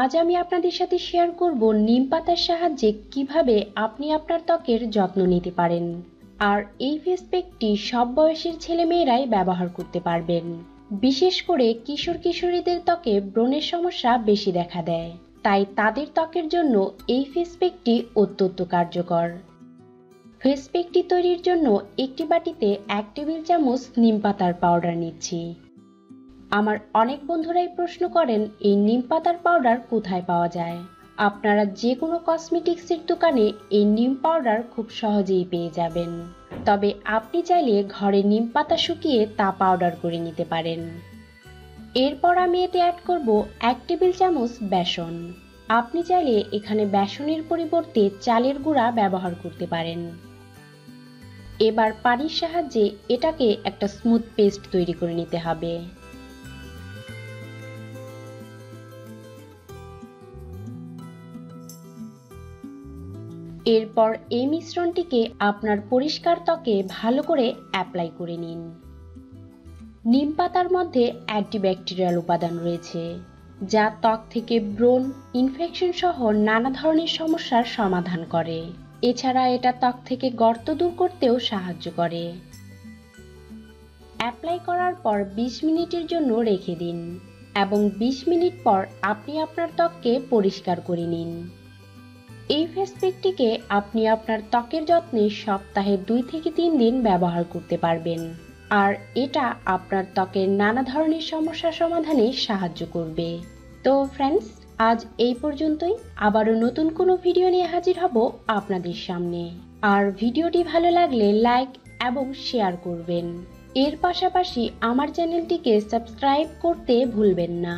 আজ আমি আপনাদের সাথে শেয়ার করব নিম পাতার সাহায্যে কিভাবে আপনি আপনার ত্বকের যত্ন নিতে পারেন। আর এই ফেস প্যাকটি সব বয়সের ছেলেমেয়েরাই ব্যবহার করতে পারবেন। বিশেষ করে কিশোর কিশোরীদের ত্বকে ব্রণের সমস্যা বেশি দেখা দেয়, তাই তাদের ত্বকের জন্য এই ফেস প্যাকটি অত্যন্ত কার্যকর। ফেস প্যাকটি তৈরির জন্য একটি বাটিতে 1 টেবিল চামচ নিম পাতার পাউডার নিচ্ছি। আমার অনেক বন্ধুরাই প্রশ্ন করেন এই নিম পাতার পাউডার কোথায় পাওয়া যায়। আপনারা যে কোনো কসমেটিক্সের দোকানে এই নিম পাউডার খুব সহজেই পেয়ে যাবেন। তবে আপনি চাইলে ঘরে নিম পাতা শুকিয়ে তা পাউডার করে নিতে পারেন। এরপর আমি এতে অ্যাড করব 1 টেবিল চামচ বেসন। আপনি চাইলে এখানে বেসনের পরিবর্তে চালের গুঁড়া ব্যবহার করতে পারেন। এবার পানির সাহায্যে এটাকে একটা স্মুথ পেস্ট তৈরি করে নিতে হবে। এরপর এই মিশ্রণটিকে আপনার পরিষ্কার ত্বকে ভালো করে অ্যাপ্লাই করে নিন। নিম পাতার মধ্যে অ্যান্টিব্যাকটেরিয়াল উপাদান রয়েছে, যা ত্বক থেকে ব্রণ, ইনফেকশন সহ নানা ধরনের সমস্যার সমাধান করে। এছাড়া এটা ত্বক থেকে গর্ত দূর করতেও সাহায্য করে। অ্যাপ্লাই করার পর 20 মিনিটের জন্য রেখে দিন এবং 20 মিনিট পর আপনি আপনার ত্বককে পরিষ্কার করে নিন। এই ফেস প্যাকটিকে আপনি আপনার ত্বকের যত্নে সপ্তাহে 2 থেকে 3 দিন ব্যবহার করতে পারবেন, আর এটা আপনার ত্বকের নানা ধরনের সমস্যা সমাধানে সাহায্য করবে। তো ফ্রেন্ডস, আজ এই পর্যন্তই। আবারও নতুন কোনো ভিডিও নিয়ে হাজির হব আপনাদের সামনে। আর ভিডিওটি ভালো লাগলে লাইক এবং শেয়ার করবেন। এর পাশাপাশি আমার চ্যানেলটিকে সাবস্ক্রাইব করতে ভুলবেন না।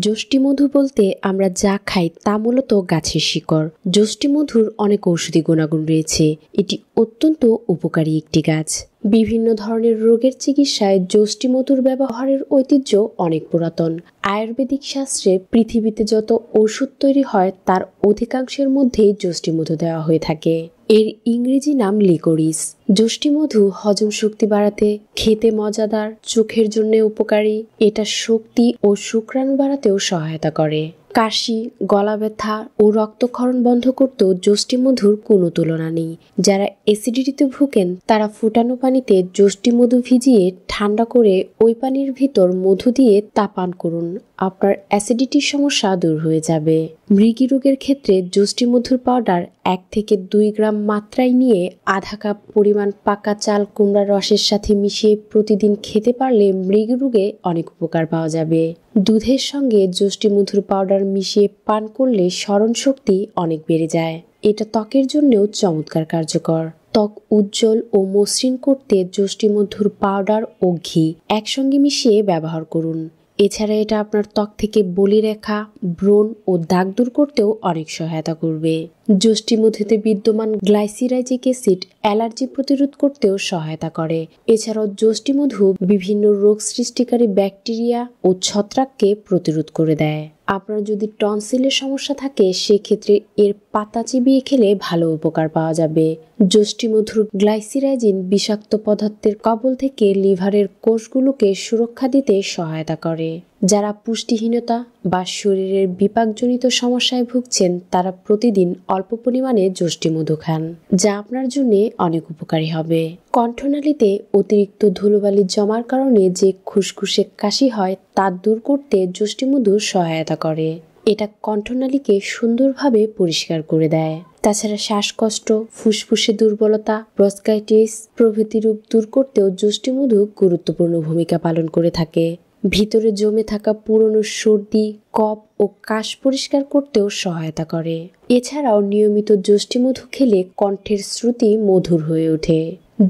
যষ্টিমধু বলতে আমরা যা খাই তা মূলত গাছের শিকড়। যষ্টিমধুর অনেক ঔষধি গুণাগুণ রয়েছে। এটি অত্যন্ত উপকারী একটি গাছ। বিভিন্ন ধরনের রোগের চিকিৎসায় যষ্টিমধুর ব্যবহারের ঐতিহ্য অনেক পুরাতন। আয়ুর্বেদিক শাস্ত্রে পৃথিবীতে যত ওষুধ তৈরি হয় তার অধিকাংশের মধ্যেই যষ্টিমধু দেওয়া হয়ে থাকে। এর ইংরেজি নাম লিকোরিস। যষ্টিমধু হজম শক্তি বাড়াতে, খেতে মজাদার, চোখের জন্য উপকারী। এটা শক্তি ও শুক্রাণু বাড়াতেও সহায়তা করে। কাশি, গলা ব্যথা ও রক্তক্ষরণ বন্ধ করতেও যষ্টিমধুর কোনো তুলনা নেই। যারা অ্যাসিডিটিতে ভুগেন তারা ফুটানো পানিতে যষ্টিমধু ভিজিয়ে ঠান্ডা করে ওই পানির ভিতর মধু দিয়ে তা পান করুন। আপনার অ্যাসিডিটির সমস্যা দূর হয়ে যাবে। মৃগী রোগের ক্ষেত্রে যষ্টিমধুর পাউডার 1 থেকে 2 গ্রাম মাত্রায় নিয়ে আধা কাপ পরিমাণ পাকা চাল কুমড়ার রসের সাথে মিশিয়ে প্রতিদিন খেতে পারলে মৃগী রোগে অনেক উপকার পাওয়া যাবে। দুধের সঙ্গে যষ্টিমধুর পাউডার মিশিয়ে পান করলে স্মরণ শক্তি অনেক বেড়ে যায়। এটা ত্বকের জন্যও চমৎকার কার্যকর। ত্বক উজ্জ্বল ও মসৃণ করতে যষ্টিমধুর পাউডার ও ঘি একসঙ্গে মিশিয়ে ব্যবহার করুন। এছাড়া এটা আপনার ত্বক থেকে বলিরেখা, ব্রণ ও দাগ দূর করতেও অনেক সহায়তা করবে। যষ্টিমধুতে বিদ্যমান গ্লাইসিরাইজিক অ্যাসিড অ্যালার্জি প্রতিরোধ করতেও সহায়তা করে। এছাড়াও যষ্টিমধু বিভিন্ন রোগ সৃষ্টিকারী ব্যাকটেরিয়া ও ছত্রাককে প্রতিরোধ করে দেয়। আপনার যদি টনসিলের সমস্যা থাকে সেক্ষেত্রে এর পাতা চিবিয়ে খেলে ভালো উপকার পাওয়া যাবে। যষ্টিমধুর গ্লাইসিরাইজিন বিষাক্ত পদার্থের কবল থেকে লিভারের কোষগুলোকে সুরক্ষা দিতে সহায়তা করে। যারা পুষ্টিহীনতা বা শরীরের বিপাকজনিত সমস্যায় ভুগছেন তারা প্রতিদিন অল্প পরিমাণে যষ্টিমধু খান, যা আপনার জন্য অনেক উপকারী হবে। কণ্ঠনালীতে অতিরিক্ত ধুলোবালি জমার কারণে যে খুসখুসে কাশি হয় তা দূর করতে যষ্টিমধু সহায়তা করে। এটা কণ্ঠনালীকে সুন্দরভাবে পরিষ্কার করে দেয়। তাছাড়া শ্বাসকষ্ট, ফুসফুসে দুর্বলতা, ব্রঙ্কাইটিস প্রভৃতি রোগ দূর করতেও যষ্টিমধু গুরুত্বপূর্ণ ভূমিকা পালন করে থাকে। ভিতরে জমে থাকা পুরনো সর্দি, কফ ও কাশ পরিষ্কার করতেও সহায়তা করে। এছাড়াও নিয়মিত যষ্টিমধু খেলে কণ্ঠের শ্রুতি মধুর হয়ে ওঠে।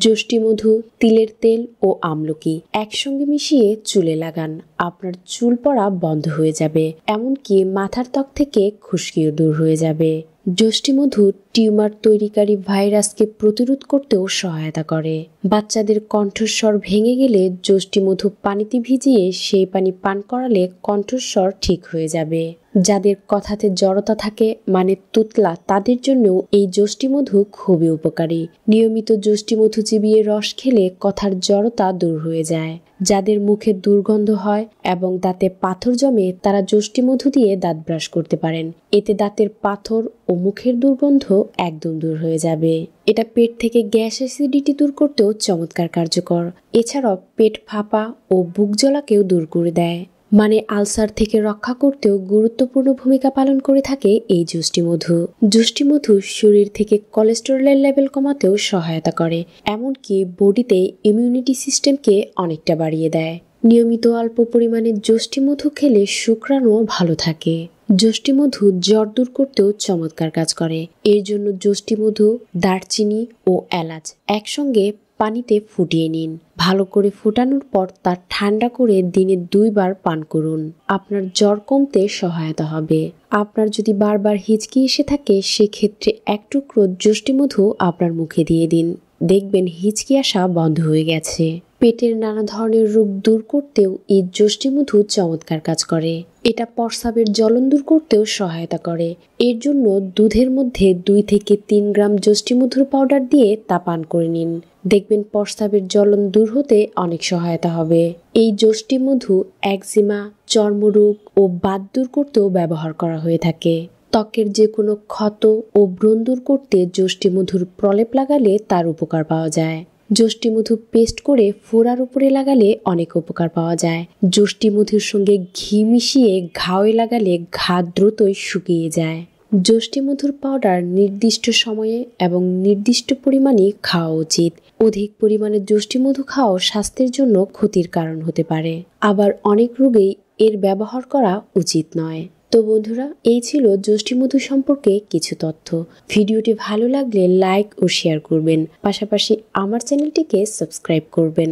যষ্টিমধু, তিলের তেল ও আমলকি একসঙ্গে মিশিয়ে চুলে লাগান। আপনার চুল পড়া বন্ধ হয়ে যাবে, এমনকি মাথার ত্বক থেকে খুশকিও দূর হয়ে যাবে। যষ্টিমধু টিউমার তৈরিকারী ভাইরাসকে প্রতিরোধ করতেও সহায়তা করে। বাচ্চাদের কণ্ঠস্বর ভেঙে গেলে যষ্টিমধু পানিতে ভিজিয়ে সেই পানি পান করালে কণ্ঠস্বর ঠিক হয়ে যাবে। যাদের কথাতে জড়তা থাকে মানে তুতলা, তাদের জন্যও এই যষ্টিমধু খুবই উপকারী। নিয়মিত যষ্টিমধু চিবিয়ে রস খেলে কথার জড়তা দূর হয়ে যায়। যাদের মুখে দুর্গন্ধ হয় এবং দাঁতে পাথর জমে তারা যষ্টিমধু দিয়ে দাঁত ব্রাশ করতে পারেন। এতে দাঁতের পাথর ও মুখের দুর্গন্ধ একদম দূর হয়ে যাবে। এটা পেট থেকে গ্যাস অ্যাসিডিটি দূর করতেও চমৎকার কার্যকর। এছাড়াও পেট ফাঁপা ও বুক জ্বলাকেও দূর করে দেয়। মানে আলসার থেকে রক্ষা করতেও গুরুত্বপূর্ণ ভূমিকা পালন করে থাকে এই যষ্টিমধু। যষ্টিমধু শরীর থেকে কোলেস্টেরলের লেভেল কমাতেও সহায়তা করে, এমনকি বডিতে ইমিউনিটি সিস্টেমকে অনেকটা বাড়িয়ে দেয়। নিয়মিত অল্প পরিমাণে যষ্টিমধু খেলে শুক্রাণুও ভালো থাকে। যষ্টিমধু জ্বর দূর করতেও চমৎকার কাজ করে। এর জন্য যষ্টিমধু, দারচিনি ও এলাচ একসঙ্গে পানিতে ফুটিয়ে নিন। ভালো করে ফোটানোর পর তা ঠান্ডা করে দিনে 2 বার পান করুন। আপনার জ্বর কমতে সহায়তা হবে। আপনার যদি বারবার হিচকি এসে থাকে সেক্ষেত্রে 1 টুকরো যষ্টিমধু আপনার মুখে দিয়ে দিন, দেখবেন হিচকি আসা বন্ধ হয়ে গেছে। পেটের নানা ধরনের রোগ দূর করতেও এই যষ্টিমধু চমৎকার কাজ করে। এটা প্রস্রাবের জ্বলন দূর করতেও সহায়তা করে। এর জন্য দুধের মধ্যে 2 থেকে 3 গ্রাম যষ্টিমধুর পাউডার দিয়ে তা পান করে নিন, দেখবেন প্রস্রাবের জ্বলন দূর হতে অনেক সহায়তা হবে। এই যষ্টিমধু একজিমা, চর্মরোগ ও বাত দূর করতেও ব্যবহার করা হয়ে থাকে। ত্বকের যে কোনো ক্ষত ও ব্রণ দূর করতে যষ্টিমধুর প্রলেপ লাগালে তার উপকার পাওয়া যায়। যষ্টিমধু পেস্ট করে ফোড়ার উপরে লাগালে অনেক উপকার পাওয়া যায়। যষ্টিমধুর সঙ্গে ঘি মিশিয়ে ঘাওয়ে লাগালে ঘা দ্রুতই শুকিয়ে যায়। যষ্টিমধুর পাউডার নির্দিষ্ট সময়ে এবং নির্দিষ্ট পরিমাণে খাওয়া উচিত। অধিক পরিমাণে যষ্টিমধু খাওয়া স্বাস্থ্যের জন্য ক্ষতির কারণ হতে পারে। আবার অনেক রোগেই এর ব্যবহার করা উচিত নয়। তো বন্ধুরা, এই ছিল যষ্টিমধু সম্পর্কে কিছু তথ্য। ভিডিওটি ভালো লাগলে লাইক ও শেয়ার করবেন, পাশাপাশি আমার চ্যানেলটিকে সাবস্ক্রাইব করবেন।